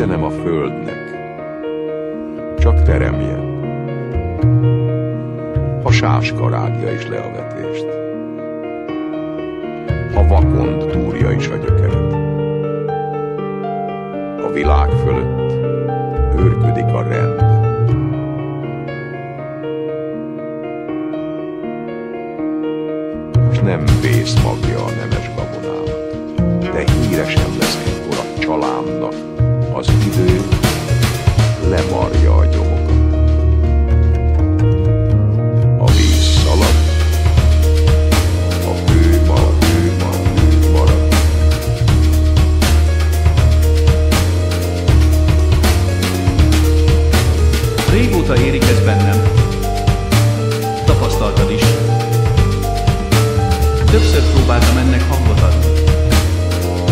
üzenem a földnek, csak teremjen. Ha sáska rágja is le a vetést, ha vakond túrja is a gyökeret. A világ fölött őrködik a rend. S nem vész magja a nemes gabonának, de híresen lesz egykor a csalámnak. Az idő lemarja a gyomokat. A víz szalad, a hő marad. Régóta érik ez bennem, tapasztaltad is. Többször próbáltam ennek hangot adni.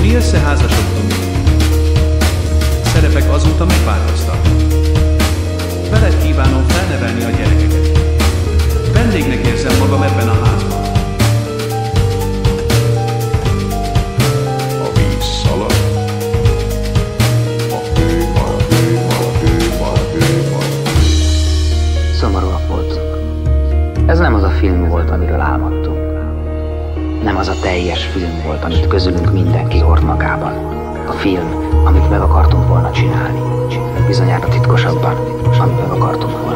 Mi összeházasodtunk. Szerepek azóta megváltoztak. Veled kívánom felnevelni a gyerekeket. Vendégnek érzem magam ebben a házban. A víz szalad, a hő marad. Szomorúak voltunk. Ez nem az a film volt, amiről álmodtunk. Nem az a teljes film volt, amit közülünk mindenki hord magában. A film, amit meg akartunk volna csinálni. Bizonyára titkosabban, amit meg akartunk volna.